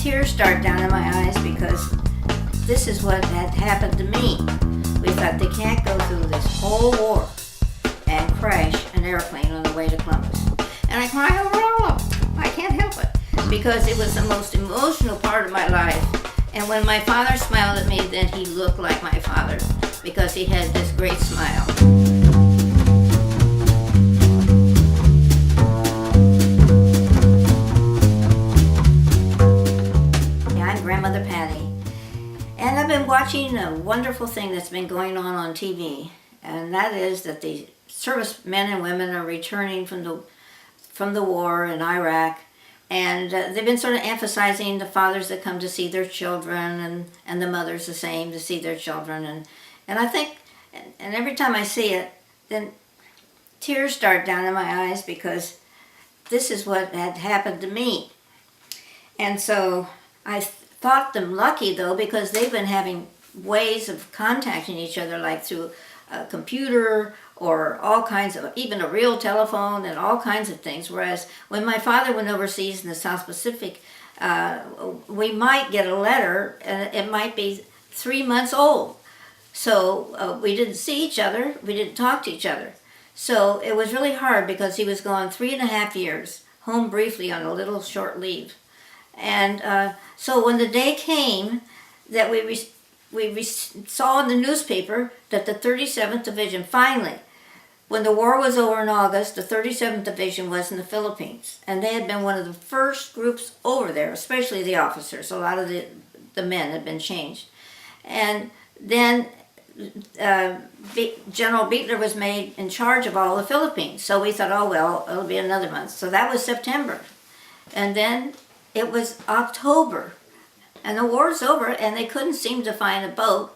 tears start down in my eyes because this is what had happened to me. We thought they can't go through this whole war and crash an airplane on the way to Columbus. And I cry over all of them. I can't help it because it was the most emotional part of my life. And when my father smiled at me, then he looked like my father because he had this great smile. Grandmother Patti, and I've been watching a wonderful thing that's been going on TV, and that is that the servicemen and women are returning from the war in Iraq, and they've been sort of emphasizing the fathers that come to see their children, and the mothers the same to see their children, and I think, and every time I see it, then tears start down in my eyes because this is what had happened to me, and so I thought them lucky though because they've been having ways of contacting each other like through a computer or all kinds of, even a real telephone and all kinds of things. Whereas when my father went overseas in the South Pacific, we might get a letter and it might be 3 months old. So we didn't see each other, we didn't talk to each other. So it was really hard because he was gone 3.5 years, home briefly on a little short leave. And so when the day came that we saw in the newspaper that the 37th Division, finally, when the war was over in August, the 37th Division was in the Philippines. And they had been one of the first groups over there, especially the officers. A lot of the men had been changed. And then General Beetler was made in charge of all the Philippines. So we thought, oh well, it'll be another month. So that was September. And then it was October, and the war's over, and they couldn't seem to find a boat.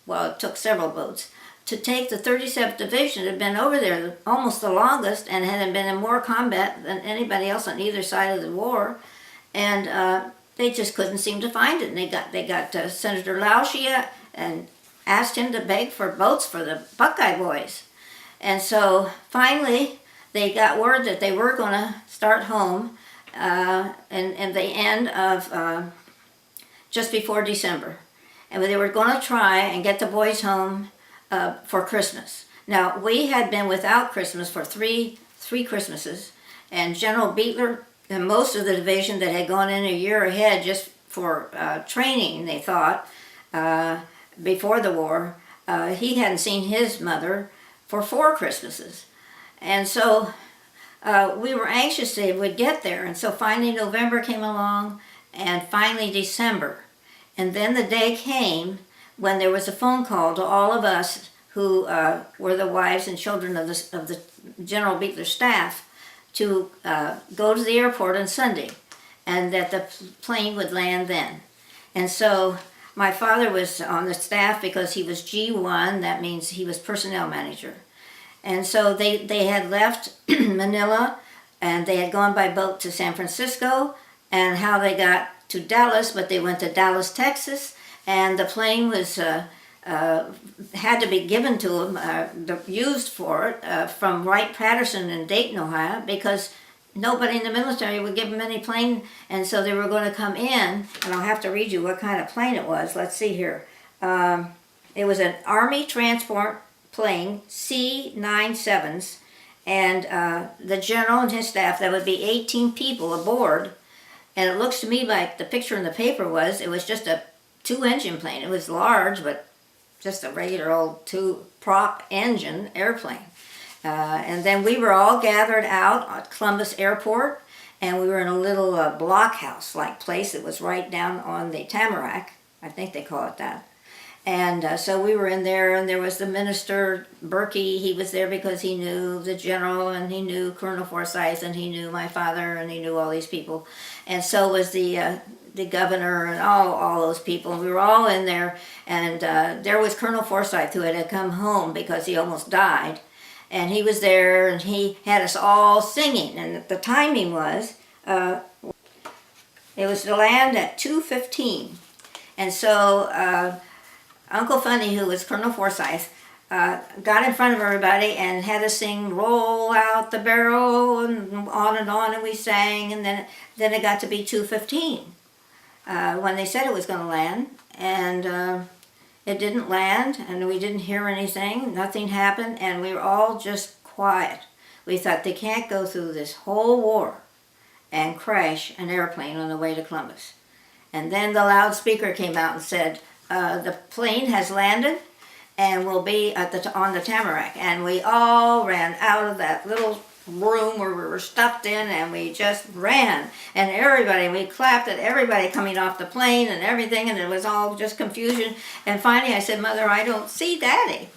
Well, it took several boats to take the 37th Division. It had been over there almost the longest and had been in more combat than anybody else on either side of the war, and they just couldn't seem to find it. And they got Senator Lauschia and asked him to beg for boats for the Buckeye boys, and so finally they got word that they were going to start home. In the end of just before December, and they were going to try and get the boys home for Christmas. Now we had been without Christmas for three Christmases, and General Beetler and most of the division that had gone in a year ahead just for training, they thought, before the war, he hadn't seen his mother for 4 Christmases, and so we were anxious they would get there, and so finally November came along, and finally December. And then the day came when there was a phone call to all of us who were the wives and children of the General Beetler staff to go to the airport on Sunday, and that the plane would land then. And so my father was on the staff because he was G1, that means he was personnel manager. And so they had left Manila, and they had gone by boat to San Francisco, and how they got to Dallas, but they went to Dallas, Texas, and the plane was had to be given to them, used for it, from Wright-Patterson in Dayton, Ohio, because nobody in the military would give them any plane, and so they were going to come in, and I'll have to read you what kind of plane it was. Let's see here. It was an Army transport plane, C-97s, and the general and his staff, that would be 18 people aboard, and it looks to me like the picture in the paper was, it was just a 2-engine plane. It was large, but just a regular old 2-prop engine airplane. And then we were all gathered out at Columbus Airport, and we were in a little blockhouse-like place that was right down on the Tamarack, I think they call it that. And so we were in there, and there was the minister, Berkey. He was there because he knew the general, and he knew Colonel Forsyth, and he knew my father, and he knew all these people. And so was the governor and all those people. And we were all in there, and there was Colonel Forsyth, who had come home because he almost died. And he was there, and he had us all singing. And the timing was, it was to land at 2:15. And so Uncle Funny, who was Colonel Forsyth, got in front of everybody and had us sing "Roll Out the Barrel" and on, and we sang, and then it got to be 2:15. when they said it was going to land, and it didn't land, and we didn't hear anything. Nothing happened, and we were all just quiet. We thought they can't go through this whole war and crash an airplane on the way to Columbus. And then the loudspeaker came out and said, the plane has landed and will be on the Tamarack. And we all ran out of that little room where we were stuffed in, and we just ran. And everybody, we clapped at everybody coming off the plane and everything, and it was all just confusion. And finally I said, Mother, I don't see Daddy.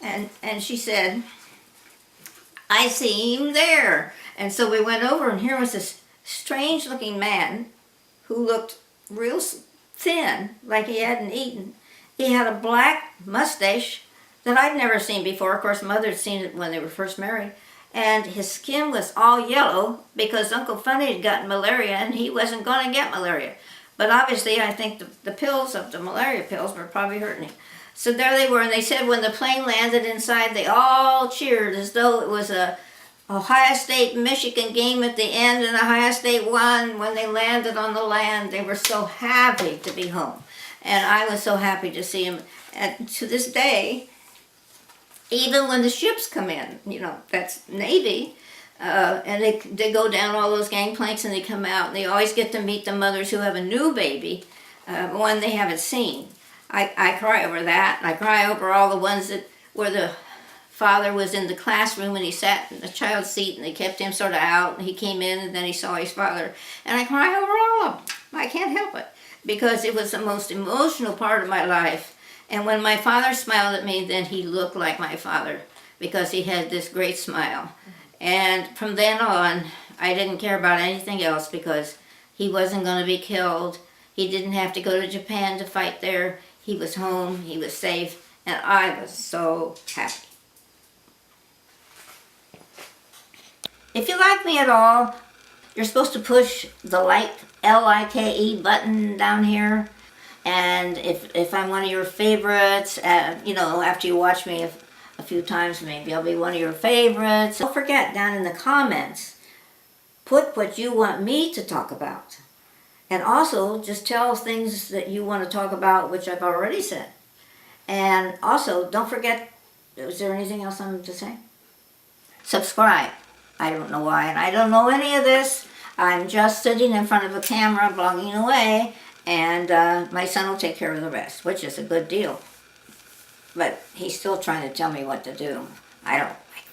And she said, I see him there. And so we went over, and here was this strange looking man who looked real thin, like he hadn't eaten. He had a black mustache that I'd never seen before. Of course, Mother had seen it when they were first married. And his skin was all yellow because Uncle Funny had gotten malaria, and he wasn't going to get malaria. But obviously, I think the pills of the malaria pills were probably hurting him. So there they were, and they said when the plane landed inside, they all cheered as though it was a Ohio State-Michigan game at the end, and Ohio State won. When they landed on the land, they were so happy to be home. And I was so happy to see him. And to this day, even when the ships come in, you know, that's Navy, and they go down all those gangplanks and they come out, and they always get to meet the mothers who have a new baby, one they haven't seen. I cry over that. I cry over all the ones where the father was in the classroom and he sat in the child's seat and they kept him sort of out, and he came in and then he saw his father. And I cry over all of them. I can't help it because it was the most emotional part of my life. And when my father smiled at me, then he looked like my father because he had this great smile. And from then on, I didn't care about anything else because he wasn't going to be killed. He didn't have to go to Japan to fight there. He was home, he was safe, and I was so happy. If you like me at all, you're supposed to push the L-I-K-E button down here. And if I'm one of your favorites, you know, after you watch me a few times, maybe I'll be one of your favorites. Don't forget, down in the comments, put what you want me to talk about. And also, just tell things that you want to talk about, which I've already said. And also, don't forget, is there anything else I'm to say? Subscribe. I don't know why, and I don't know any of this. I'm just sitting in front of a camera, blogging away, and my son will take care of the rest, which is a good deal. But he's still trying to tell me what to do. I don't like